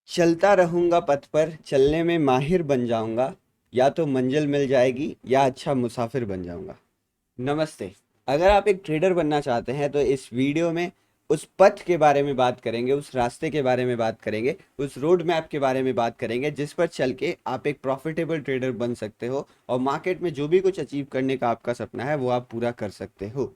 चलता रहूंगा पथ पर चलने में माहिर बन जाऊंगा। या तो मंजिल मिल जाएगी या अच्छा मुसाफिर बन जाऊंगा। नमस्ते। अगर आप एक ट्रेडर बनना चाहते हैं तो इस वीडियो में उस पथ के बारे में बात करेंगे, उस रास्ते के बारे में बात करेंगे, उस रोड मैप के बारे में बात करेंगे जिस पर चल के आप एक प्रॉफिटेबल ट्रेडर बन सकते हो और मार्केट में जो भी कुछ अचीव करने का आपका सपना है वो आप पूरा कर सकते हो।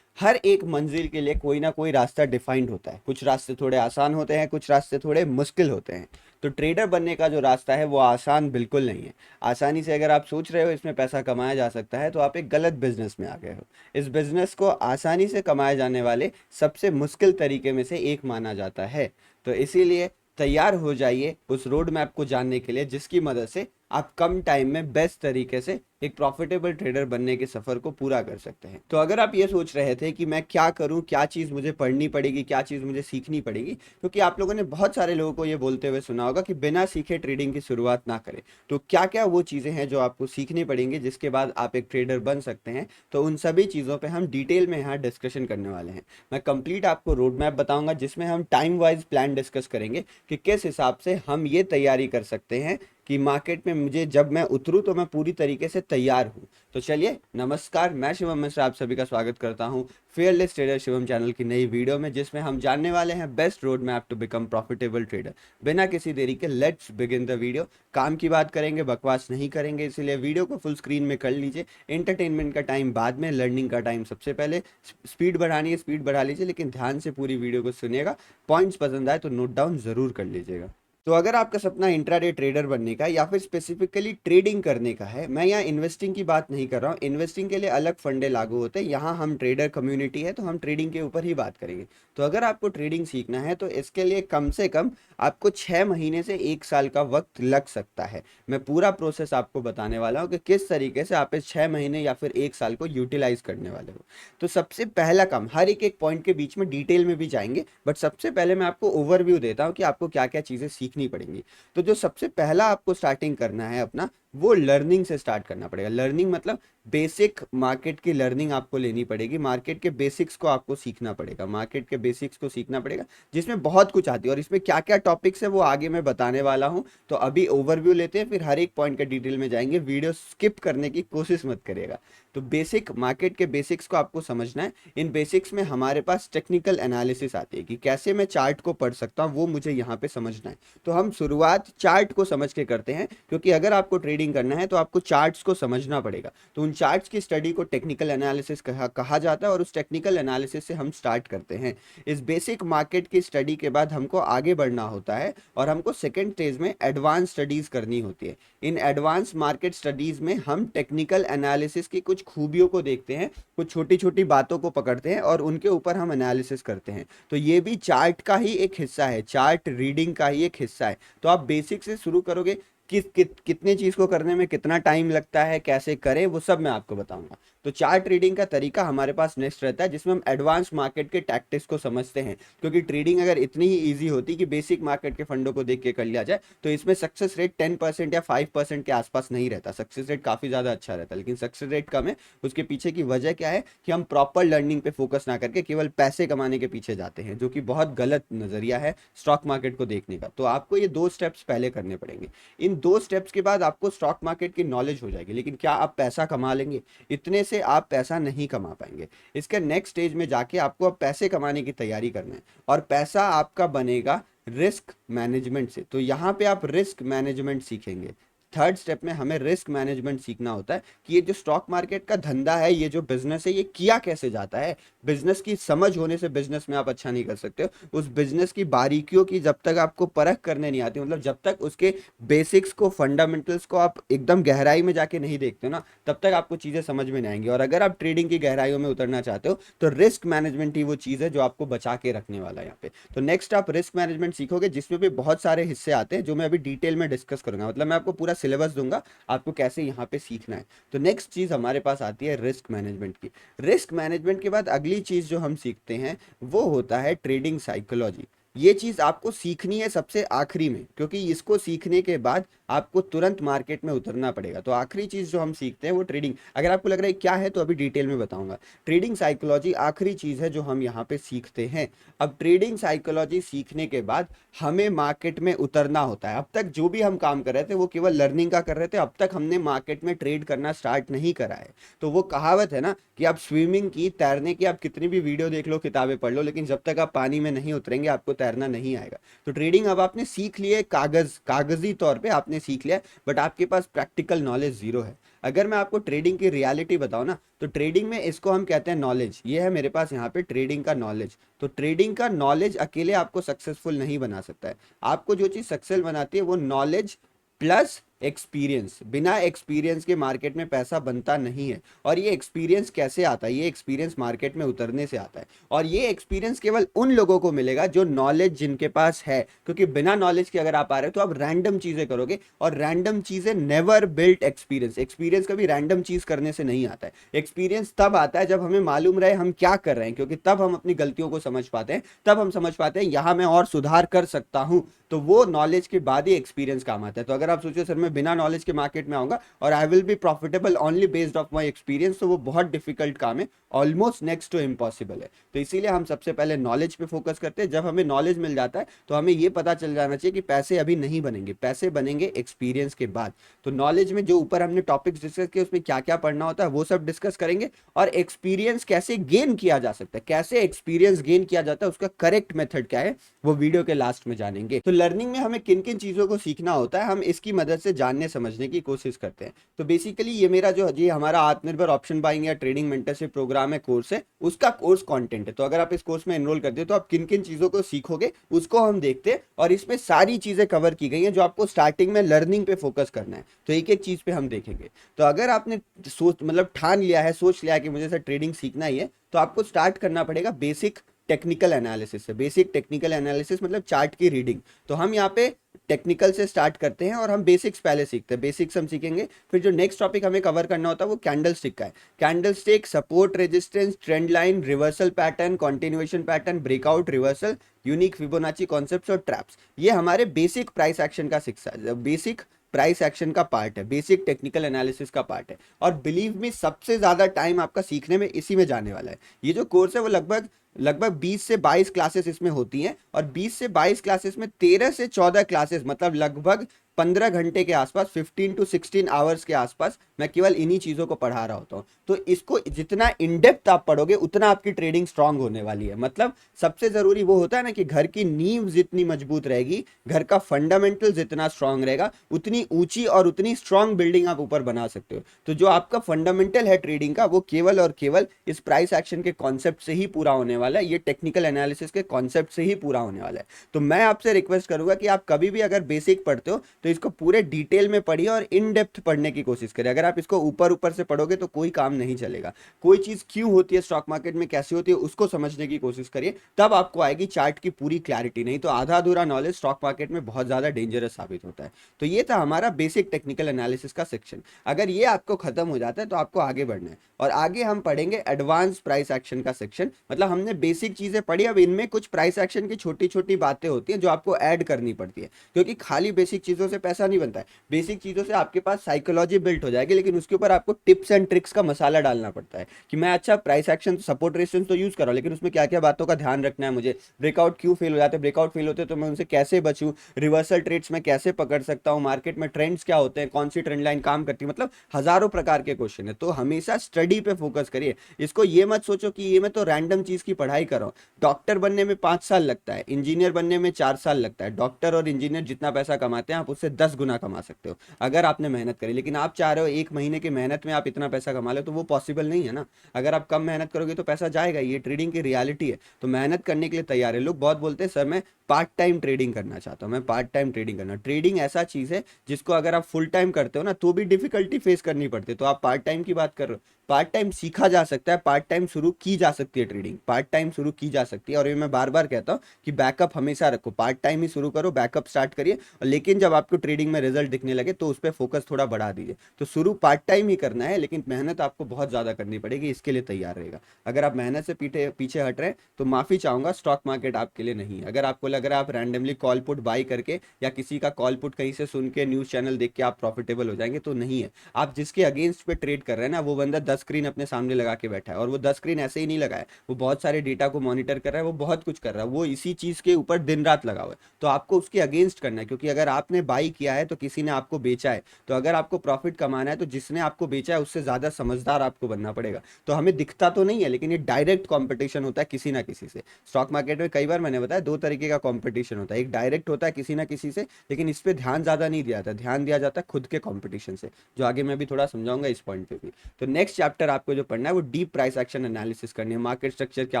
हर एक मंजिल के लिए कोई ना कोई रास्ता डिफाइंड होता है। कुछ रास्ते थोड़े आसान होते हैं, कुछ रास्ते थोड़े मुश्किल होते हैं। तो ट्रेडर बनने का जो रास्ता है वो आसान बिल्कुल नहीं है। आसानी से अगर आप सोच रहे हो इसमें पैसा कमाया जा सकता है तो आप एक गलत बिजनेस में आ गए हो। इस बिजनेस को आसानी से कमाए जाने वाले सबसे मुश्किल तरीके में से एक माना जाता है। तो इसीलिए तैयार हो जाइए उस रोड मैप को जानने के लिए जिसकी मदद से आप कम टाइम में बेस्ट तरीके से एक प्रॉफिटेबल ट्रेडर बनने के सफर को पूरा कर सकते हैं। तो अगर आप ये सोच रहे थे कि मैं क्या करूं, क्या चीज़ मुझे पढ़नी पड़ेगी, क्या चीज़ मुझे सीखनी पड़ेगी, क्योंकि आप लोगों ने बहुत सारे लोगों को ये बोलते हुए सुना होगा कि बिना सीखे ट्रेडिंग की शुरुआत ना करें। तो क्या क्या वो चीज़ें हैं जो आपको सीखनी पड़ेंगी जिसके बाद आप एक ट्रेडर बन सकते हैं, तो उन सभी चीज़ों पे हम डिटेल में यहाँ डिस्कशन करने वाले हैं। मैं कंप्लीट आपको रोड मैप बताऊंगा जिसमें हम टाइम वाइज प्लान डिस्कस करेंगे कि किस हिसाब से हम ये तैयारी कर सकते हैं कि मार्केट में मुझे जब मैं उतरूं तो मैं पूरी तरीके से तैयार हूं। तो चलिए, नमस्कार, मैं शिवम मिश्रा आप सभी का स्वागत करता हूं फेयरलेस ट्रेडर शिवम चैनल की नई वीडियो में जिसमें हम जानने वाले हैं best road map to become profitable trader. बिना किसी देरी के लेट्स बिगिन द वीडियो। काम की बात करेंगे, बकवास नहीं करेंगे, इसलिए वीडियो को फुल स्क्रीन में कर लीजिए। एंटरटेनमेंट का टाइम बाद में, लर्निंग का टाइम सबसे पहले। स्पीड बढ़ानी है स्पीड बढ़ा लीजिए, लेकिन ध्यान से पूरी वीडियो को सुनिएगा। पॉइंट्स पसंद आए तो नोट डाउन जरूर कर लीजिएगा। तो अगर आपका सपना इंट्राडे ट्रेडर बनने का या फिर स्पेसिफिकली ट्रेडिंग करने का है, मैं यहाँ इन्वेस्टिंग की बात नहीं कर रहा हूँ। इन्वेस्टिंग के लिए अलग फंडे लागू होते हैं, यहाँ हम ट्रेडर कम्युनिटी है तो हम ट्रेडिंग के ऊपर ही बात करेंगे। तो अगर आपको ट्रेडिंग सीखना है तो इसके लिए कम से कम आपको 6 महीने से 1 साल का वक्त लग सकता है। मैं पूरा प्रोसेस आपको बताने वाला हूँ कि किस तरीके से आप इस 6 महीने या फिर 1 साल को यूटिलाइज करने वाले हो। तो सबसे पहला काम, हर एक एक पॉइंट के बीच में डिटेल में भी जाएंगे, बट सबसे पहले मैं आपको ओवरव्यू देता हूँ कि आपको क्या क्या चीज़ें सीखनी पड़ेंगी। तो जो सबसे पहला आपको स्टार्टिंग करना है अपना, वो लर्निंग से स्टार्ट करना पड़ेगा। लर्निंग मतलब बेसिक मार्केट की लर्निंग आपको लेनी पड़ेगी। मार्केट के बेसिक्स को आपको सीखना पड़ेगा, मार्केट के बेसिक्स को सीखना पड़ेगा, जिसमें बहुत कुछ आती है और इसमें क्या क्या टॉपिक्स है वो आगे मैं बताने वाला हूँ। तो अभी ओवरव्यू लेते हैं, फिर हर एक पॉइंट के डिटेल में जाएंगे। वीडियो स्किप करने की कोशिश मत करिएगा। तो बेसिक मार्केट के बेसिक्स को आपको समझना है। इन बेसिक्स में हमारे पास टेक्निकल एनालिसिस आती है कि कैसे मैं चार्ट को पढ़ सकता हूँ, वो मुझे यहाँ पे समझना है। तो हम शुरुआत चार्ट को समझ के करते हैं, क्योंकि अगर आपको ट्रेडिंग करना है तो आपको चार्ट्स को समझना पड़ेगा। तो उन चार्ट्स की स्टडी को टेक्निकल एनालिसिस कहा जाता है और उस टेक्निकल एनालिसिस से हम स्टार्ट करते हैं। इस बेसिक मार्केट की स्टडी के बाद हमको आगे बढ़ना होता है और हमको सेकेंड स्टेज में एडवांस स्टडीज करनी होती है। इन एडवांस मार्केट स्टडीज में हम टेक्निकल एनालिसिस की कुछ खूबियों को देखते हैं, कुछ छोटी छोटी बातों को पकड़ते हैं और उनके ऊपर हम एनालिसिस करते हैं। तो ये भी चार्ट का ही एक हिस्सा है, चार्ट रीडिंग का ही एक हिस्सा है। तो आप बेसिक से शुरू करोगे, कितने चीज को करने में कितना टाइम लगता है, कैसे करें, वो सब मैं आपको बताऊंगा। तो चार्ट रीडिंग का तरीका हमारे पास नेक्स्ट रहता है जिसमें हम एडवांस मार्केट के टैक्टिक्स को समझते हैं। क्योंकि ट्रेडिंग अगर इतनी ही इजी होती कि बेसिक मार्केट के फंडों को देख के कर लिया जाए तो इसमें सक्सेस रेट 10% या 5% के आसपास नहीं रहता। सक्सेस रेट काफी ज्यादा अच्छा रहता है, लेकिन सक्सेस रेट कम है। उसके पीछे की वजह क्या है कि हम प्रॉपर लर्निंग पे फोकस ना करके केवल पैसे कमाने के पीछे जाते हैं, जो कि बहुत गलत नजरिया है स्टॉक मार्केट को देखने का। तो आपको ये 2 स्टेप्स पहले करने पड़ेंगे। इन 2 स्टेप्स के बाद आपको स्टॉक मार्केट की नॉलेज हो जाएगी, लेकिन क्या आप पैसा कमा लेंगे? इतने से आप पैसा नहीं कमा पाएंगे। इसके नेक्स्ट स्टेज में जाके आपको अब पैसे कमाने की तैयारी करना है और पैसा आपका बनेगा रिस्क मैनेजमेंट से। तो यहाँ पे आप रिस्क मैनेजमेंट सीखेंगे। थर्ड स्टेप में हमें रिस्क मैनेजमेंट सीखना होता है कि ये जो स्टॉक मार्केट का धंधा है, ये जो बिजनेस है, ये किया कैसे जाता है। बिजनेस की समझ होने से बिजनेस में आप अच्छा नहीं कर सकते हो। उस बिजनेस की बारीकियों की जब तक आपको परख करने नहीं आती, मतलब जब तक उसके बेसिक्स को, फंडामेंटल्स को आप एकदम गहराई में जाके नहीं देखते ना, तब तक आपको चीजें समझ में नहीं आएंगी। और अगर आप ट्रेडिंग की गहराइयों में उतरना चाहते हो तो रिस्क मैनेजमेंट ही वो चीज है जो आपको बचा के रखने वाला है यहाँ पे। तो नेक्स्ट आप रिस्क मैनेजमेंट सीखोगे जिसमें भी बहुत सारे हिस्से आते हैं जो मैं अभी डिटेल में डिस्कस करूंगा। मतलब मैं आपको पूरा सिलेबस दूंगा, आपको कैसे यहाँ पे सीखना है। तो नेक्स्ट चीज हमारे पास आती है रिस्क मैनेजमेंट की। रिस्क मैनेजमेंट के बाद अगली चीज जो हम सीखते हैं वो होता है ट्रेडिंग साइकोलॉजी। ये चीज आपको सीखनी है सबसे आखिरी में, क्योंकि इसको सीखने के बाद आपको तुरंत मार्केट में उतरना पड़ेगा। तो आखिरी चीज जो हम सीखते हैं वो ट्रेडिंग। अगर आपको लग रहा है क्या है तो अभी डिटेल में बताऊंगा। ट्रेडिंग साइकोलॉजी आखिरी चीज है जो हम यहाँ पे सीखते हैं। अब ट्रेडिंग साइकोलॉजी सीखने के बाद हमें मार्केट में उतरना होता है। अब तक जो भी हम काम कर रहे थे वो केवल लर्निंग का कर रहे थे, अब तक हमने मार्केट में ट्रेड करना स्टार्ट नहीं करा है। तो वो कहावत है ना कि आप स्विमिंग की, तैरने की, आप कितनी भी वीडियो देख लो, किताबें पढ़ लो, लेकिन जब तक आप पानी में नहीं उतरेंगे आपको तैरना नहीं आएगा। तो ट्रेडिंग अब आपने सीख लिया है, कागजी तौर पे आपने सीख लिया, बट आपके पास प्रैक्टिकल नॉलेज जीरो है। अगर मैं आपको ट्रेडिंग की रियलिटी बताऊं ना, तो ट्रेडिंग में इसको हम कहते हैं नॉलेज। ये है मेरे पास यहाँ पे ट्रेडिंग का नॉलेज। तो ट्रेडिंग का नॉलेज अकेले आपको सक्सेसफुल नहीं बना सकता है। आपको जो चीज सक्सेस बनाती है वो नॉलेज प्लस एक्सपीरियंस। बिना एक्सपीरियंस के मार्केट में पैसा बनता नहीं है। और ये एक्सपीरियंस कैसे आता है? ये एक्सपीरियंस मार्केट में उतरने से आता है। और ये एक्सपीरियंस केवल उन लोगों को मिलेगा जो नॉलेज जिनके पास है, क्योंकि बिना नॉलेज के अगर आप आ रहे हो तो आप रैंडम चीजें करोगे, और रैंडम चीजें नेवर बिल्ट एक्सपीरियंस। एक्सपीरियंस कभी रैंडम चीज करने से नहीं आता है। एक्सपीरियंस तब आता है जब हमें मालूम रहे हम क्या कर रहे हैं, क्योंकि तब हम अपनी गलतियों को समझ पाते हैं, तब हम समझ पाते हैं यहां मैं और सुधार कर सकता हूं। तो वो नॉलेज के बाद ही एक्सपीरियंस काम आता है। तो अगर आप सोचो सर मैं बिना नॉलेज के मार्केट में आऊंगा और I will be profitable only based of my experience, तो वो बहुत डिफिकल्ट काम है, ऑलमोस्ट नेक्स्ट टू इम्पॉसिबल है। तो इसीलिए हम सबसे पहले नॉलेज पे फोकस करते हैं। जब हमें नॉलेज मिल जाता है तो हमें ये पता चल जाना चाहिए कि पैसे अभी नहीं बनेंगे, पैसे बनेंगे एक्सपीरियंस के बाद। तो नॉलेज में जो ऊपर हमने टॉपिक्स डिस्कस किए उसमें क्या क्या पढ़ना होता है वो सब डिस्कस करेंगे, और एक्सपीरियंस कैसे गेन किया जा सकता है, कैसे एक्सपीरियंस गेन किया जाता है, उसका करेक्ट मेथड क्या है, वो वीडियो के लास्ट में जानेंगे। तो लर्निंग में हमें किन किन चीजों को सीखना होता है हम इसकी मदद से जानने समझने की कोशिश करते हैं। तो बेसिकली ये मेरा जो जी हमारा आत्मनिर्भर ऑप्शन बाइंग या ट्रेडिंग मेंटरशिप प्रोग्राम है, कोर्स है, उसका कोर्स कंटेंट है। तो अगर आप इस कोर्स में एनरोल करते हो तो आप किन किन चीजों को सीखोगे उसको हम देखते हैं, और इसमें सारी चीजें कवर की गई हैं जो आपको स्टार्टिंग में लर्निंग पे फोकस करना है। तो एक एक चीज पे हम देखेंगे। तो अगर आपने सोच मतलब ठान लिया है, सोच लिया है कि मुझे सर ट्रेडिंग सीखना ही है, तो आपको स्टार्ट करना पड़ेगा बेसिक टेक्निकल एनालिसिस से। बेसिक टेक्निकल एनालिसिस मतलब चार्ट की रीडिंग। तो हम यहाँ पे टेक्निकल से स्टार्ट करते हैं और हम बेसिक्स पहले सीखते हैं। बेसिक्स हम सीखेंगे, फिर जो नेक्स्ट टॉपिक हमें कवर करना होता है वो कैंडल स्टिक का है। Candle stick, support, resistance, trend line, reversal pattern, continuation pattern, breakout, reversal, unique Fibonacci concepts और ट्रैप्स, ये हमारे बेसिक प्राइस एक्शन का शिक्षा, बेसिक प्राइस एक्शन का पार्ट है, बेसिक टेक्निकल एनालिसिस का पार्ट है। और बिलीव मी सबसे ज्यादा टाइम आपका सीखने में इसी में जाने वाला है। ये जो कोर्स है वो लगभग लगभग 20 से 22 क्लासेस इसमें होती हैं, और 20 से 22 क्लासेस में 13 से 14 क्लासेस मतलब लगभग 15 घंटे के आसपास, 15 टू 16 आवर्स के आसपास मैं केवल इन्हीं चीजों को पढ़ा रहा होता हूँ। तो इसको जितना इन डेप्थ आप पढ़ोगे उतना आपकी ट्रेडिंग स्ट्रांग होने वाली है। मतलब सबसे जरूरी वो होता है ना कि घर की नींव जितनी मजबूत रहेगी, घर का फंडामेंटल जितना स्ट्रांग रहेगा, उतनी ऊंची और उतनी स्ट्रांग बिल्डिंग आप ऊपर बना सकते हो। तो जो आपका फंडामेंटल है ट्रेडिंग का वो केवल और केवल इस प्राइस एक्शन के कॉन्सेप्ट से ही पूरा होने वाला है, ये टेक्निकल एनालिसिस के कॉन्सेप्ट से ही पूरा होने वाला है। तो मैं आपसे रिक्वेस्ट करूंगा कि आप कभी भी अगर बेसिक पढ़ते हो तो इसको पूरे डिटेल में पढ़िए और इन डेप्थ पढ़ने की कोशिश करिए। अगर आप इसको ऊपर ऊपर से पढ़ोगे तो कोई काम नहीं चलेगा। कोई चीज क्यों होती है स्टॉक मार्केट में, कैसी होती है, उसको समझने की कोशिश करिए, तब आपको आएगी चार्ट की पूरी क्लैरिटी। नहीं तो आधा अधूरा नॉलेज स्टॉक मार्केट में बहुत ज्यादा डेंजरस साबित होता है। तो ये था हमारा बेसिक टेक्निकल एनालिसिस का सेक्शन। अगर ये आपको खत्म हो जाता है तो आपको आगे बढ़ना है, और आगे हम पढ़ेंगे एडवांस प्राइस एक्शन का सेक्शन। मतलब हमने बेसिक चीजें पढ़ी, अब इनमें कुछ प्राइस एक्शन की छोटी छोटी बातें होती हैं जो आपको ऐड करनी पड़ती है, क्योंकि खाली बेसिक चीजों से पैसा नहीं बनता है। बेसिक चीजों से आपके पास साइकोलॉजी बिल्ट हो जाएगी, लेकिन उसके ऊपर आपको टिप्स एंड ट्रिक्स का मसाला डालना पड़ता है कि मैं अच्छा प्राइस एक्शन, सपोर्ट, रेजिस्टेंस तो यूज कर रहा हूं, लेकिन उसमें क्या क्या बातों का ध्यान रखना है मुझे, ब्रेकआउट क्यों फेल हो जाते हैं, ब्रेकआउट फेल होते हैं तो मैं उनसे कैसे बचूं, रिवर्सल ट्रेड्स में कैसे पकड़ सकता हूं, मार्केट में ट्रेंड्स क्या होते हैं, कौन सी ट्रेंड लाइन काम करती है, मतलब हजारों प्रकार के क्वेश्चन है। तो हमेशा स्टडी पे फोकस करिए। इसको ये मत सोचो कि ये मैं तो रैंडम चीज की पढ़ाई कर रहा हूं। डॉक्टर बनने में 5 साल लगता है, इंजीनियर बनने में 4 साल लगता है। डॉक्टर और इंजीनियर जितना पैसा कमाते हैं आप उससे 10 गुना कमा सकते हो अगर आपने मेहनत करी। लेकिन आप चाह रहे हो 1 महीने की मेहनत में आप इतना पैसा कमा लो, तो वो पॉसिबल नहीं है ना। अगर आप कम मेहनत करोगे तो पैसा जाएगा, ये ट्रेडिंग की रियलिटी है। तो मेहनत करने के लिए तैयार है। लोग बहुत बोलते हैं सर मैं पार्ट टाइम ट्रेडिंग करना चाहता हूँ, मैं पार्ट टाइम ट्रेडिंग करना। ट्रेडिंग ऐसा चीज है जिसको अगर आप फुल टाइम करते हो ना तो भी डिफिकल्टी फेस करनी पड़ती है, तो आप पार्ट टाइम की बात कर रहे हो। पार्ट टाइम सीखा जा सकता है, पार्ट टाइम शुरू की जा सकती है, ट्रेडिंग पार्ट टाइम शुरू की जा सकती है। और ये मैं बार बार कहता हूँ कि बैकअप हमेशा रखो, पार्ट टाइम ही शुरू करो, बैकअप स्टार्ट करिए, और लेकिन जब आपको ट्रेडिंग में रिजल्ट दिखने लगे तो उस पर फोकस थोड़ा बढ़ा दीजिए। तो शुरू पार्ट टाइम ही करना है, लेकिन मेहनत आपको बहुत ज़्यादा करनी पड़ेगी, इसके लिए तैयार रहेगा। अगर आप मेहनत से पीछे पीछे हट रहे हैं तो माफ़ी चाहूँगा, स्टॉक मार्केट आपके लिए नहीं है। अगर आपको लग रहा है आप रैंडमली कॉल पुट बाई करके या किसी का कॉल पुट कहीं से सुन के न्यूज़ चैनल देख के आप प्रॉफिटेबल हो जाएंगे, तो नहीं है। आप जिसके अगेंस्ट पे ट्रेड कर रहे हैं ना, वो बंदा 10 स्क्रीन अपने सामने लगा के बैठा है, और वो 10 स्क्रीन ऐसे ही नहीं लगाए, वो बहुत सारे डेटा को मॉनिटर कर रहा है, वो बहुत कुछ कर रहा है, वो इसी चीज़ के ऊपर दिन रात लगा हुआ है। तो आपको उसके अगेंस्ट करना है, क्योंकि अगर आपने बाई किया है तो किसी ने आपको बेचा है। तो अगर आपको प्रॉफिट कमाना है तो जिसने आपको बेचा है उससे ज़्यादा समझदार आपको बनना पड़ेगा। तो हमें दिखता तो नहीं है, लेकिन ये डायरेक्ट कॉम्पिटिशन होता है किसी ना किसी से। स्टॉक मार्केट में कई बार मैंने बताया दो तरीके का कॉम्पिटिशन होता है, एक डायरेक्ट होता है किसी ना किसी से, लेकिन इस पर ध्यान ज़्यादा नहीं दिया जाता, ध्यान दिया जाता है खुद के कॉम्पिटिशन से, जो आगे मैं भी थोड़ा समझाऊंगा इस पॉइंट पे भी। तो नेक्स्ट चैप्टर आपको जो पढ़ना है वो डीप प्राइस एक्शन एनालिसिस करनी है। मार्केट स्ट्रक्चर क्या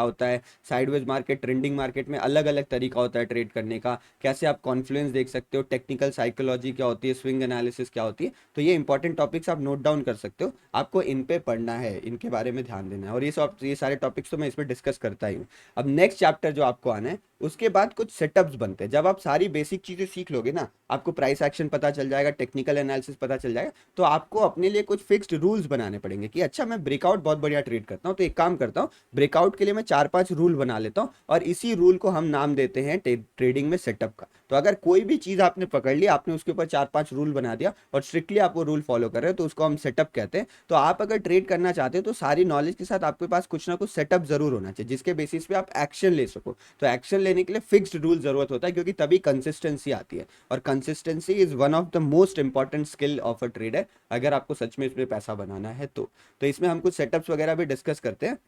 होता है, साइडवेज मार्केट, ट्रेंडिंग मार्केट में अलग अलग तरीका होता है ट्रेड करने का, कैसे आप कॉन्फ्लुएंस देख सकते हो, टेक्निकल साइकोलॉजी क्या होती है, स्विंग एनालिसिस क्या होती है। तो ये इंपॉर्टेंट टॉपिक्स आप नोट डाउन कर सकते हो, आपको इन पे पढ़ना है, इनके बारे में ध्यान देना है। और ये सारे टॉपिक्स तो मैं इसमें डिस्कस करता ही हूँ। अब नेक्स्ट चैप्टर जो आपको आना है, उसके बाद कुछ सेटअप्स बनते हैं। जब आप सारी बेसिक चीजें सीख लोगे ना, आपको प्राइस एक्शन पता चल जाएगा, टेक्निकल एनालिसिस पता चल जाएगा, तो आपको अपने लिए कुछ फिक्स्ड रूल्स बनाने पड़ेंगे कि अच्छा मैं ब्रेकआउट बहुत बढ़िया ट्रेड करता हूँ, तो एक काम करता हूँ, ब्रेकआउट के लिए मैं 4-5 रूल बना लेता हूँ, और इसी रूल को हम नाम देते हैं ट्रेडिंग में सेटअप का। तो अगर कोई भी चीज आपने पकड़ ली, आपने उसके ऊपर 4-5 रूल बना दिया और स्ट्रिक्टली आप वो रूल फॉलो कर रहे हो, तो उसको हम सेटअप कहते हैं। तो आप अगर ट्रेड करना चाहते हो तो सारी नॉलेज के साथ आपके पास कुछ ना कुछ सेटअप जरूर होना चाहिए, जिसके बेसिस पे आप एक्शन ले सको। तो एक्शन लेने के लिए फिक्स्ड रूल जरूरत होता है, क्योंकि तभी कंसिस्टेंसी आती है, और consistency is one of the most important skill of a trader, अगर आपको सच में इसमें पैसा बनाना है तो इसमें हम कुछ सेटअप्स वगैरह भी डिस्कस करते हैं।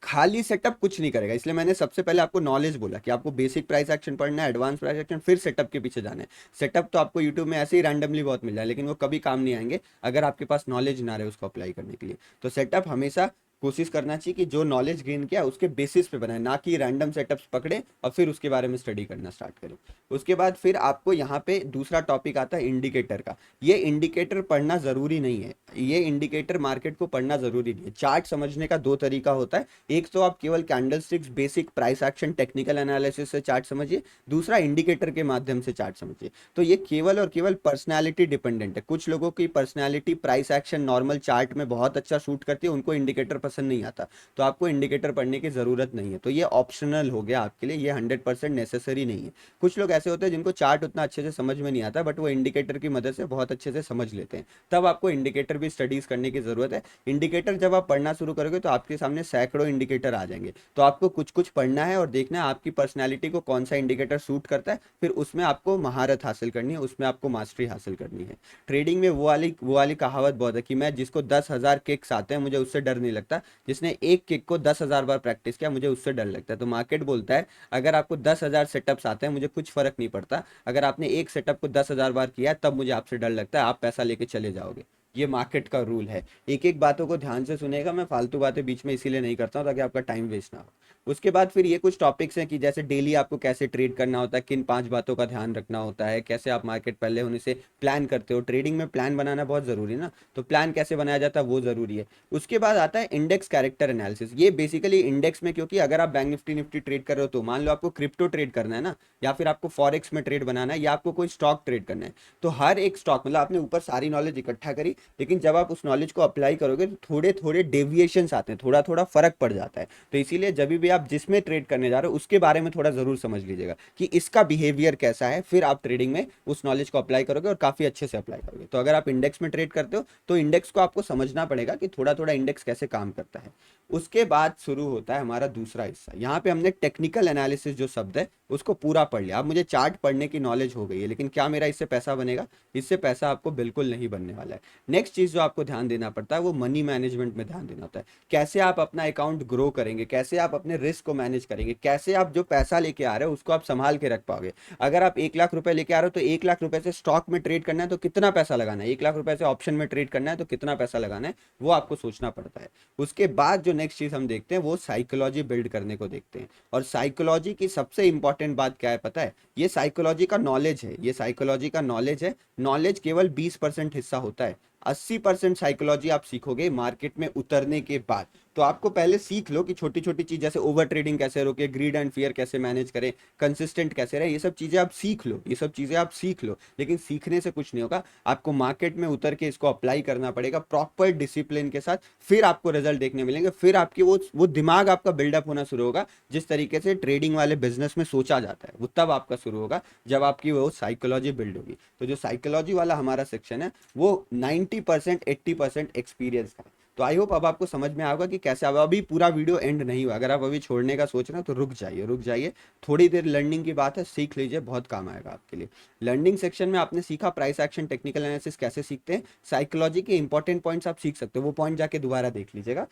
खाली सेटअप कुछ नहीं करेगा, इसलिए मैंने सबसे पहले आपको नॉलेज बोला कि आपको बेसिक प्राइस एक्शन पढ़ना है, एडवांस प्राइस एक्शन, फिर सेटअप के पीछे जाना है। सेटअप तो आपको यूट्यूब में ऐसे ही रैंडमली बहुत मिल जाए, लेकिन वो कभी काम नहीं आएंगे अगर आपके पास नॉलेज ना रहे उसको अप्लाई करने के लिए। तो सेटअप हमेशा कोशिश करना चाहिए कि जो नॉलेज गेन किया उसके बेसिस पे बनाए, ना कि रैंडम सेटअप्स पकड़े और फिर उसके बारे में स्टडी करना स्टार्ट करें। उसके बाद फिर आपको यहाँ पे दूसरा टॉपिक आता है इंडिकेटर का। ये इंडिकेटर पढ़ना ज़रूरी नहीं है, ये इंडिकेटर मार्केट को पढ़ना ज़रूरी नहीं है। चार्ट समझने का दो तरीका होता है, एक तो आप केवल candlesticks, basic price action, technical analysis से चार्ट समझिए, दूसरा इंडिकेटर के माध्यम से चार्ट समझिए। तो ये केवल और केवल पर्सनैलिटी डिपेंडेंट है। कुछ लोगों की personality price action normal chart में बहुत अच्छा सूट करती है, उनको इंडिकेटर पसंद नहीं आता, तो आपको इंडिकेटर पढ़ने की ज़रूरत नहीं है। तो ये ऑप्शनल हो गया आपके लिए, ये 100% नेसेसरी नहीं है। कुछ लोग ऐसे होते हैं जिनको चार्ट उतना अच्छे से समझ में नहीं आता, बट वो इंडिकेटर की मदद से बहुत अच्छे से समझ लेते हैं, तब आपको इंडिकेटर भी स्टडीज़ करने की ज़रूरत है। इंडिकेटर जब आप पढ़ना शुरू करोगे तो आपके सामने सैकड़ों इंडिकेटर आ जाएंगे, तो आपको कुछ कुछ पढ़ना है और देखना है आपकी पर्सनैलिटी को कौन सा इंडिकेटर सूट करता है, फिर उसमें आपको महारत हासिल करनी है, उसमें आपको मास्टरी हासिल करनी है। ट्रेडिंग में वो वाली कहावत बहुत है कि मैं जिसको 10,000 किक्स आते हैं मुझे उससे डर नहीं लगता, जिसने एक किक को 10,000 बार प्रैक्टिस किया मुझे उससे डर लगता है। तो मार्केट बोलता है अगर आपको 10,000 सेटअप्स आते हैं मुझे कुछ फर्क नहीं पड़ता, अगर आपने एक सेटअप को 10,000 बार किया तब मुझे आपसे डर लगता है, आप पैसा लेके चले जाओगे। ये मार्केट का रूल है। एक एक बातों को ध्यान से सुनेगा, मैं फालतू बातें बीच में इसीलिए नहीं करता हूँ ताकि आपका टाइम वेस्ट ना हो। उसके बाद फिर ये कुछ टॉपिक्स हैं कि जैसे डेली आपको कैसे ट्रेड करना होता है, किन 5 बातों का ध्यान रखना होता है, कैसे आप मार्केट पहले होने से प्लान करते हो। ट्रेडिंग में प्लान बनाना बहुत ज़रूरी है ना, तो प्लान कैसे बनाया जाता है वो ज़रूरी है। उसके बाद आता है इंडेक्स कैरेक्टर एनालिसिस। ये बेसिकली इंडेक्स में, क्योंकि अगर आप बैंक निफ्टी निफ्टी ट्रेड कर रहे हो, तो मान लो आपको क्रिप्टो ट्रेड करना है ना, या फिर आपको फॉरेक्स में ट्रेड बनाना है, या आपको कोई स्टॉक ट्रेड करना है, तो हर एक स्टॉक, मतलब आपने ऊपर सारी नॉलेज इकट्ठा करी, लेकिन जब आप उस नॉलेज को अप्लाई करोगे तो थोड़े थोड़े डेविएशंस आते हैं, थोड़ा थोड़ा फर्क पड़ जाता है। तो इसीलिए जब भी आप जिसमें ट्रेड करने जा रहे हो उसके बारे में थोड़ा जरूर समझ लीजिएगा कि इसका बिहेवियर कैसा है, फिर आप ट्रेडिंग में उस नॉलेज को अप्लाई करोगे और काफी अच्छे से अप्लाई करोगे। तो अगर आप इंडेक्स में ट्रेड करते हो तो इंडेक्स को आपको समझना पड़ेगा कि थोड़ा थोड़ा इंडेक्स कैसे काम करता है। उसके बाद शुरू होता है हमारा दूसरा हिस्सा। यहाँ पे हमने टेक्निकल एनालिसिस जो शब्द है उसको पूरा पढ़ लिया। अब मुझे चार्ट पढ़ने की नॉलेज हो गई है, लेकिन क्या मेरा इससे पैसा बनेगा? इससे पैसा आपको बिल्कुल नहीं बनने वाला है। नेक्स्ट चीज जो आपको ध्यान देना पड़ता है वो मनी मैनेजमेंट में ध्यान देना होता है। कैसे आप अपना अकाउंट ग्रो करेंगे, कैसे आप अपने रिस्क को मैनेज करेंगे, कैसे आप जो पैसा लेके आ रहे हो उसको आप संभाल के रख पाओगे। अगर आप 1 लाख रुपए लेके आ रहे हो तो 1 लाख रुपए से स्टॉक में ट्रेड करना है तो कितना पैसा लगाना है, 1 लाख रुपए से ऑप्शन में ट्रेड करना है तो कितना पैसा लगाना है, वो आपको सोचना पड़ता है। उसके बाद जो नेक्स्ट चीज हम देखते हैं वो साइकोलॉजी बिल्ड करने को देखते हैं। और साइकोलॉजी की सबसे इंपॉर्टेंट बात क्या है पता है? ये साइकोलॉजी का नॉलेज है, ये साइकोलॉजी का नॉलेज है। नॉलेज केवल 20% हिस्सा होता है, 80% साइकोलॉजी आप सीखोगे मार्केट में उतरने के बाद। तो आपको पहले सीख लो कि छोटी छोटी चीज जैसे ओवर ट्रेडिंग कैसे रोके, ग्रीड एंड फियर कैसे मैनेज करें, कंसिस्टेंट कैसे रहे, ये सब चीजें आप सीख लो, ये सब चीजें आप सीख लो। लेकिन सीखने से कुछ नहीं होगा, आपको मार्केट में उतर के इसको अप्लाई करना पड़ेगा प्रॉपर डिसिप्लिन के साथ, फिर आपको रिजल्ट देखने मिलेंगे, फिर आपकी वो दिमाग आपका बिल्डअप होना शुरू होगा। जिस तरीके से ट्रेडिंग वाले बिजनेस में सोचा जाता है वो तब आपका शुरू होगा जब आपकी वो साइकोलॉजी बिल्ड होगी। तो जो साइकोलॉजी वाला हमारा सेक्शन है वो 90% 80% एक्सपीरियंस का है। तो आई होप अब आपको समझ में आएगा कि कैसे। अब अभी पूरा वीडियो एंड नहीं हुआ, अगर आप अभी छोड़ने का सोच रहे हैं तो रुक जाइए, रुक जाइए, थोड़ी देर लर्निंग की बात है, सीख लीजिए, बहुत काम आएगा आपके लिए। लर्निंग सेक्शन में आपने सीखा प्राइस एक्शन, टेक्निकल एनालिसिस कैसे सीखते हैं, साइकोलॉजी के इंपॉर्टेंट पॉइंट्स आप सीख सकते हो, वो पॉइंट जाके दोबारा देख लीजिएगा।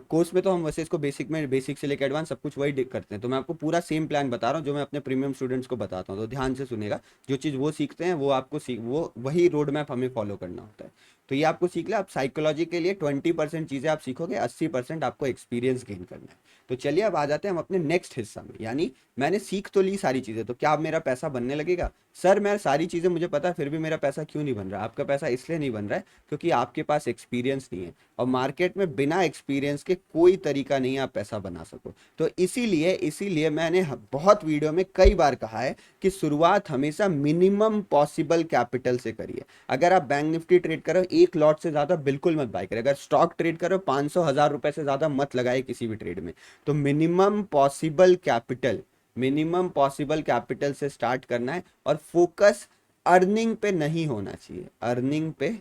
कोर्स में तो हम वैसे इसको बेसिक में, बेसिक से लेकर एडवांस सब कुछ वही करते हैं, तो मैं आपको पूरा सेम प्लान बता रहा हूँ जो मैं अपने प्रीमियम स्टूडेंट्स को बताता हूँ। तो ध्यान से सुनेगा, जो चीज़ वो सीखते हैं वो आपको वो वही रोड मैप हमें फॉलो करना होता है। तो ये आपको सीख लिया। आप साइकोलॉजी के लिए 20% चीज़ें आप सीखोगे, 80% आपको एक्सपीरियंस गेन करना है। तो चलिए अब आ जाते हैं हम अपने नेक्स्ट हिस्सा में, यानी मैंने सीख तो ली सारी चीज़ें, तो क्या अब मेरा पैसा बनने लगेगा? सर मैं सारी चीज़ें मुझे पता है फिर भी मेरा पैसा क्यों नहीं बन रहा? आपका पैसा इसलिए नहीं बन रहा है क्योंकि आपके पास एक्सपीरियंस नहीं है, और मार्केट में बिना एक्सपीरियंस के कोई तरीका नहीं है आप पैसा बना सको। तो इसीलिए इसीलिए मैंने बहुत वीडियो में कई बार कहा है कि शुरुआत हमेशा मिनिमम पॉसिबल कैपिटल से करिए। अगर आप बैंक निफ्टी ट्रेड करो, एक लॉट से ज़्यादा बिल्कुल मत बाय करें। अगर स्टॉक ट्रेड करो, 500,000 रुपए से ज़्यादा मत लगाए किसी भी ट्रेड में। तो मिनिमम पॉसिबल कैपिटल से स्टार्ट करना है, और फोकस अर्निंग पे नहीं होना चाहिए, अर्निंग पे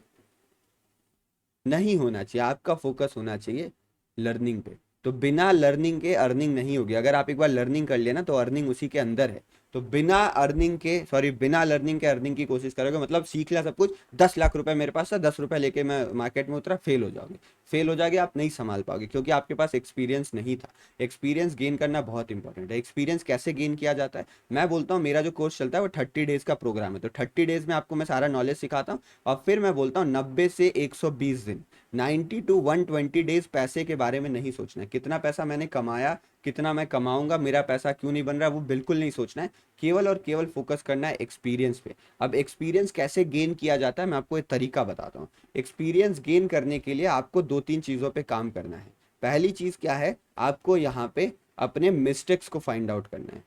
नहीं होना चाहिए, आपका फोकस होना चाहिए लर्निंग पे। तो बिना लर्निंग के अर्निंग नहीं होगी। अगर आप एक बार लर्निंग कर लिया ना तो अर्निंग उसी के अंदर है। तो बिना लर्निंग के अर्निंग की कोशिश करोगे, मतलब सीख लिया सब कुछ, 10 लाख रुपए मेरे पास था, 10 रुपए लेके मैं मार्केट में उतरा, फेल हो जाओगे, फेल हो जाएंगे, आप नहीं संभाल पाओगे क्योंकि आपके पास एक्सपीरियंस नहीं था। एक्सपीरियंस गेन करना बहुत इंपॉर्टेंट है। एक्सपीरियंस कैसे गेन किया जाता है? मैं बोलता हूँ मेरा जो कोर्स चलता है वो 30 डेज का प्रोग्राम है। तो 30 डेज में आपको मैं सारा नॉलेज सिखाता हूँ, और फिर मैं बोलता हूँ 90 से 120 दिन, 90 to 120 डेज पैसे के बारे में नहीं सोचना है, कितना पैसा मैंने कमाया, कितना मैं कमाऊंगा, मेरा पैसा क्यों नहीं बन रहा, वो बिल्कुल नहीं सोचना है। केवल और केवल फोकस करना है एक्सपीरियंस पे। अब एक्सपीरियंस कैसे गेन किया जाता है मैं आपको एक तरीका बताता हूँ। एक्सपीरियंस गेन करने के लिए आपको 2-3 चीज़ों पे काम करना है। पहली चीज़ क्या है? आपको यहाँ पे अपने मिस्टेक्स को फाइंड आउट करना है।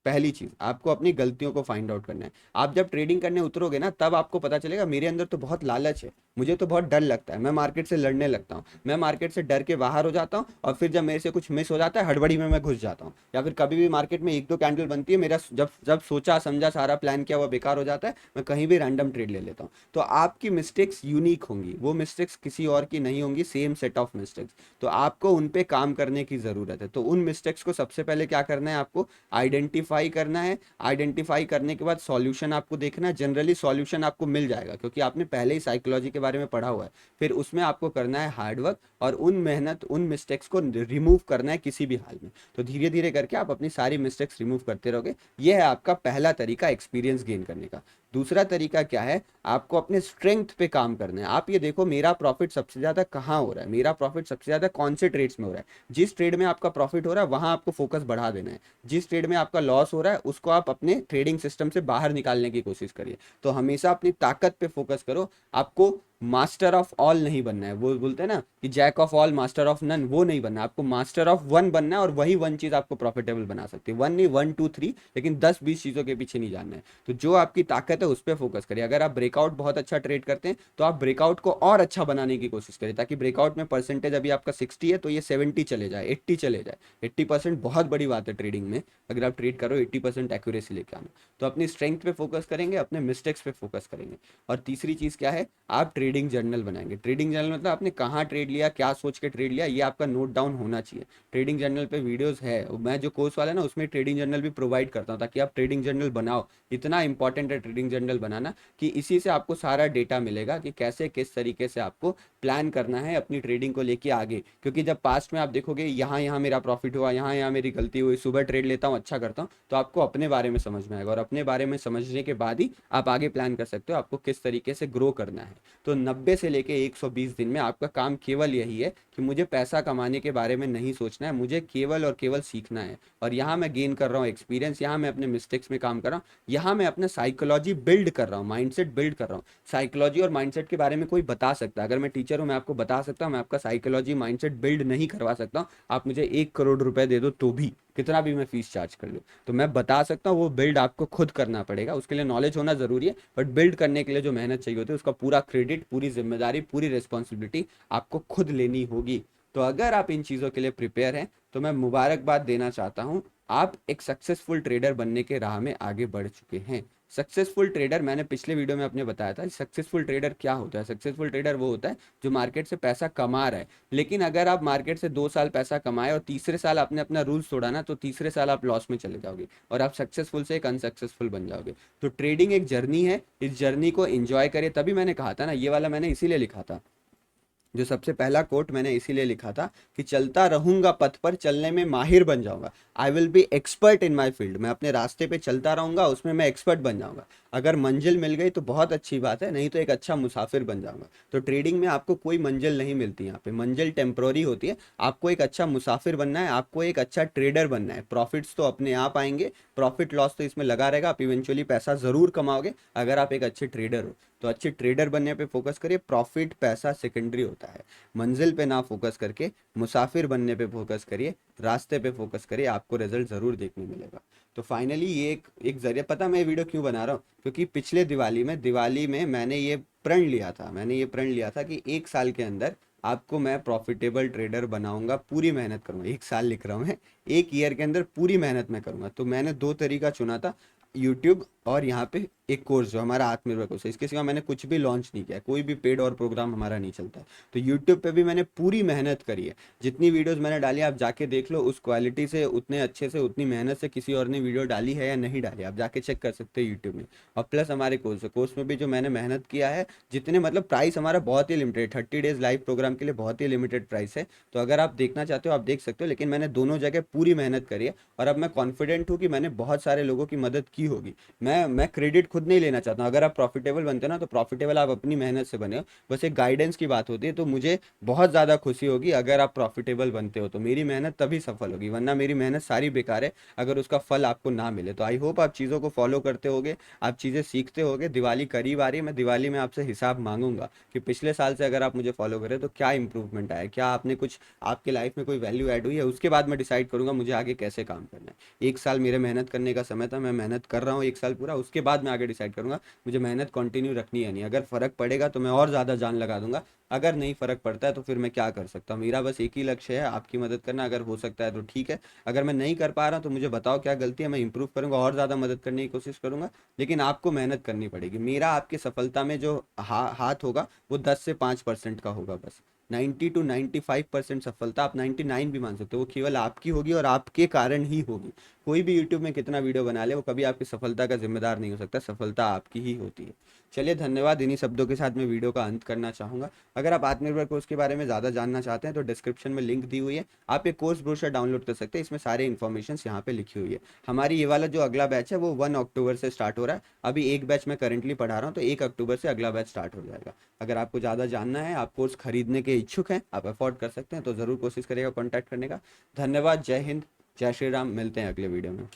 पहली चीज आपको अपनी गलतियों को फाइंड आउट करना है। आप जब ट्रेडिंग करने उतरोगे ना तब आपको पता चलेगा मेरे अंदर तो बहुत लालच है, मुझे तो बहुत डर लगता है, मैं मार्केट से लड़ने लगता हूँ, मैं मार्केट से डर के बाहर हो जाता हूँ, और फिर जब मेरे से कुछ मिस हो जाता है हड़बड़ी में मैं घुस जाता हूँ, या फिर कभी भी मार्केट में 1-2 कैंडल बनती है, मेरा जब जब सोचा समझा सारा प्लान किया हुआ बेकार हो जाता है, मैं कहीं भी रैंडम ट्रेड ले लेता हूँ। तो आपकी मिस्टेक्स यूनिक होंगी, वो मिस्टेक्स किसी और की नहीं होंगी, सेम सेट ऑफ मिस्टेक्स। तो आपको उन पे काम करने की ज़रूरत है। तो उन मिस्टेक्स को सबसे पहले क्या करना है? आपको आइडेंटिफाई करना है। आइडेंटिफाई करने के बाद सॉल्यूशन आपको देखना है। जनरली सॉल्यूशन आपको मिल जाएगा क्योंकि आपने पहले ही साइकोलॉजी के बारे में पढ़ा हुआ है। फिर उसमें आपको करना है हार्डवर्क, और उन मिस्टेक्स को रिमूव करना है किसी भी हाल में। तो धीरे धीरे करके आप अपनी सारी मिस्टेक्स रिमूव करते रहोगे। यह है आपका पहला तरीका एक्सपीरियंस गेन करने का। दूसरा तरीका क्या है? आपको अपने स्ट्रेंथ पे काम करना है। आप ये देखो मेरा प्रॉफिट सबसे ज़्यादा कहाँ हो रहा है, मेरा प्रॉफिट सबसे ज़्यादा कौन से ट्रेड्स में हो रहा है। जिस ट्रेड में आपका प्रॉफिट हो रहा है वहाँ आपको फोकस बढ़ा देना है। जिस ट्रेड में आपका लॉस हो रहा है उसको आप अपने ट्रेडिंग सिस्टम से बाहर निकालने की कोशिश करिए। तो हमेशा अपनी ताकत पे फोकस करो। आपको मास्टर ऑफ ऑल नहीं बनना है, वो बोलते हैं ना कि jack of all master of none, वो नहीं बनना है। आपको मास्टर ऑफ वन बनना है, और वही वन चीज़ आपको प्रॉफिटेबल बना सकती है। वन नहीं, 1 2 3, लेकिन 10-20 चीज़ों के पीछे नहीं जाना है। तो जो आपकी ताकत है उस पर फोकस करिए। अगर आप ब्रेकआउट बहुत अच्छा ट्रेड करते हैं तो आप ब्रेकआउट को और अच्छा बनाने की कोशिश करिए, ताकि ब्रेकआउट में परसेंटेज अभी आपका 60 है तो ये 70 चले जाए, 80 चले जाए। 80% बहुत बड़ी बात है ट्रेडिंग में। अगर आप ट्रेड करो 80% एक्यूरेसी लेके आना। तो अपनी स्ट्रेंथ पे फोकस करेंगे, अपने मिस्टेक्स पे फोकस करेंगे। और तीसरी चीज़ क्या है? आप ट्रेडिंग जर्नल बनाएंगे। ट्रेडिंग जर्नल मतलब आपने कहाँ ट्रेड लिया, क्या सोच के ट्रेड लिया, ये आपका नोट डाउन होना चाहिए। ट्रेडिंग जर्नल पे वीडियोस है, मैं जो कोर्स वाला है ना उसमें ट्रेडिंग जर्नल भी प्रोवाइड करता हूँ, ताकि आप ट्रेडिंग जर्नल बनाओ। इतना इंपॉर्टेंट है ट्रेडिंग जर्नल बनाना कि इसी से आपको सारा डेटा मिलेगा कि कैसे किस तरीके से आपको प्लान करना है अपनी ट्रेडिंग को लेके आगे। क्योंकि जब पास्ट में आप देखोगे यहाँ यहाँ मेरा प्रॉफिट हुआ, यहाँ यहाँ मेरी गलती हुई, सुबह ट्रेड लेता हूँ अच्छा करता हूँ, तो आपको अपने बारे में समझ में आएगा, और अपने बारे में समझने के बाद ही आप आगे प्लान कर सकते हो आपको किस तरीके से ग्रो करना है। तो 90 से लेके 120 दिन में आपका काम केवल यही है कि मुझे पैसा कमाने के बारे में नहीं सोचना है, मुझे केवल और केवल सीखना है। और यहाँ मैं गेन कर रहा हूँ एक्सपीरियंस, यहाँ मैं अपने मिस्टेक्स में काम कर रहा हूँ, यहाँ मैं अपना साइकोलॉजी बिल्ड कर रहा हूँ, माइंडसेट बिल्ड कर रहा हूँ। साइकोलॉजी और माइंडसेट के बारे में कोई बता सकता है, अगर मैं टीचर हूँ मैं आपको बता सकता हूँ, मैं आपका साइकोलॉजी माइंडसेट बिल्ड नहीं करवा सकता हूँ। आप मुझे 1 करोड़ रुपए दे दो तो भी, कितना भी मैं फीस चार्ज कर लूँ, तो मैं बता सकता हूँ वो बिल्ड आपको खुद करना पड़ेगा। उसके लिए नॉलेज होना जरूरी है, बट बिल्ड करने के लिए जो मेहनत चाहिए होती है उसका पूरा क्रेडिट, पूरी जिम्मेदारी, पूरी रिस्पॉन्सिबिलिटी आपको खुद लेनी होगी। तो अगर आप इन चीज़ों के लिए प्रिपेयर हैं तो मैं मुबारकबाद देना चाहता हूँ, आप एक सक्सेसफुल ट्रेडर बनने के राह में आगे बढ़ चुके हैं। सक्सेसफुल ट्रेडर, मैंने पिछले वीडियो में अपने बताया था सक्सेसफुल ट्रेडर क्या होता है। सक्सेसफुल ट्रेडर वो होता है जो मार्केट से पैसा कमा रहा है। लेकिन अगर आप मार्केट से 2 साल पैसा कमाए और तीसरे साल आपने अपना रूल्स तोड़ा ना, तो तीसरे साल आप लॉस में चले जाओगे और आप सक्सेसफुल से एक अनसक्सेसफुल बन जाओगे। तो ट्रेडिंग एक जर्नी है, इस जर्नी को एंजॉय करिए। तभी मैंने कहा था ना, ये वाला मैंने इसीलिए लिखा था, जो सबसे पहला कोट मैंने इसीलिए लिखा था कि चलता रहूंगा पथ पर, चलने में माहिर बन जाऊंगा। I will be expert in my field. मैं अपने रास्ते पे चलता रहूंगा, उसमें मैं एक्सपर्ट बन जाऊंगा। अगर मंजिल मिल गई तो बहुत अच्छी बात है, नहीं तो एक अच्छा मुसाफिर बन जाऊंगा। तो ट्रेडिंग में आपको कोई मंजिल नहीं मिलती, यहाँ पे मंजिल टेम्प्रोरी होती है। आपको एक अच्छा मुसाफिर बनना है, आपको एक अच्छा ट्रेडर बनना है। प्रॉफिट्स तो अपने आप आएंगे, प्रॉफिट लॉस तो इसमें लगा रहेगा, आप इवेंचुअली पैसा जरूर कमाओगे अगर आप एक अच्छे ट्रेडर हो। तो अच्छे ट्रेडर बनने पे फोकस करिए, प्रॉफिट पैसा सेकेंडरी होता है। मंजिल पे ना फोकस करके मुसाफिर बनने पे फोकस करिए, रास्ते पे फोकस करिए, आपको रिजल्ट ज़रूर देखने मिलेगा। तो फाइनली ये एक जरिया, पता मैं ये वीडियो क्यों बना रहा हूँ, क्योंकि पिछले दिवाली में मैंने ये प्रण लिया था, कि 1 साल के अंदर आपको मैं प्रॉफिटेबल ट्रेडर बनाऊंगा, पूरी मेहनत करूंगा। 1 साल लिख रहा हूँ मैं, 1 ईयर के अंदर पूरी मेहनत मैं करूंगा। तो मैंने दो तरीका चुना था, यूट्यूब और यहाँ पे एक कोर्स जो हमारा आत्मनिर्भर कोर्स है। इसके सिवा मैंने कुछ भी लॉन्च नहीं किया है, कोई भी पेड और प्रोग्राम हमारा नहीं चलता है। तो यूट्यूब पे भी मैंने पूरी मेहनत करी है, जितनी वीडियोस मैंने डाली आप जाके देख लो, उस क्वालिटी से, उतने अच्छे से, उतनी मेहनत से किसी और ने वीडियो डाली है या नहीं डाली, आप जाके चेक कर सकते हैं यूट्यूब में। और प्लस हमारे कोर्स में भी जो मैंने मेहनत किया है, जितने मतलब प्राइस हमारा बहुत ही लिमिटेड, 30 डेज लाइव प्रोग्राम के लिए बहुत ही लिमिटेड प्राइस है। तो अगर आप देखना चाहते हो आप देख सकते हो, लेकिन मैंने दोनों जगह पूरी मेहनत करी है और अब मैं कॉन्फिडेंट हूँ कि मैंने बहुत सारे लोगों की मदद की होगी। मैं क्रेडिट खुद नहीं लेना चाहता हूँ। अगर आप प्रॉफिटेबल बनते हो ना, तो प्रॉफिटेबल आप अपनी मेहनत से बने हो, बस एक गाइडेंस की बात होती है। तो मुझे बहुत ज़्यादा खुशी होगी अगर आप प्रॉफिटेबल बनते हो, तो मेरी मेहनत तभी सफल होगी, वरना मेरी मेहनत सारी बेकार है अगर उसका फल आपको ना मिले। तो आई होप आप चीज़ों को फॉलो करते होगे, आप चीज़ें सीखते होगे। दिवाली करीब आ रही है, मैं दिवाली में आपसे हिसाब मांगूंगा कि पिछले साल से अगर आप मुझे फॉलो करें तो क्या इंप्रूवमेंट आया, क्या आपने कुछ, आपके लाइफ में कोई वैल्यू ऐड हुई है। उसके बाद मैं डिसाइड करूंगा मुझे आगे कैसे काम करना है। 1 साल मेरे मेहनत करने का समय था, मैं मेहनत कर रहा हूँ 1 साल पूरा, उसके बाद मैं आगे डिसाइड करूंगा मुझे मेहनत कंटिन्यू रखनी है नहीं। अगर फ़र्क पड़ेगा तो मैं और ज़्यादा जान लगा दूंगा, अगर नहीं फ़र्क पड़ता है तो फिर मैं क्या कर सकता हूँ। मेरा बस एक ही लक्ष्य है, आपकी मदद करना। अगर हो सकता है तो ठीक है, अगर मैं नहीं कर पा रहा तो मुझे बताओ क्या गलती है, मैं इंप्रूव करूंगा और ज़्यादा मदद करने की कोशिश करूंगा। लेकिन आपको मेहनत करनी पड़ेगी। मेरा आपकी सफलता में जो हाथ होगा वो 10 से 5% का होगा बस। 90 to 95% सफलता, आप 99 भी मान सकते हो, वो केवल आपकी होगी और आपके कारण ही होगी। कोई भी यूट्यूब में कितना वीडियो बना ले, वो कभी आपकी सफलता का जिम्मेदार नहीं हो सकता, सफलता आपकी ही होती है। चलिए धन्यवाद, इन्हीं शब्दों के साथ मैं वीडियो का अंत करना चाहूँगा। अगर आप आत्मनिर्भर कोर्स के बारे में ज़्यादा जानना चाहते हैं तो डिस्क्रिप्शन में लिंक दी हुई है, आप ये कोर्स ब्रोशर डाउनलोड कर सकते हैं, इसमें सारे इन्फॉर्मेशन यहाँ पे लिखी हुई है। हमारी ये वाला जो अगला बैच है वो 1 अक्टूबर से स्टार्ट हो रहा है। अभी एक बैच मैं करंटली पढ़ा रहा हूँ, तो 1 अक्टूबर से अगला बैच स्टार्ट हो जाएगा। अगर आपको ज़्यादा जानना है, आप कोर्स खरीदने के इच्छुक हैं, आप अफोर्ड कर सकते हैं, तो ज़रूर कोशिश करिएगा कॉन्टैक्ट करने का। धन्यवाद, जय हिंद, जय श्री राम। मिलते हैं अगले वीडियो में।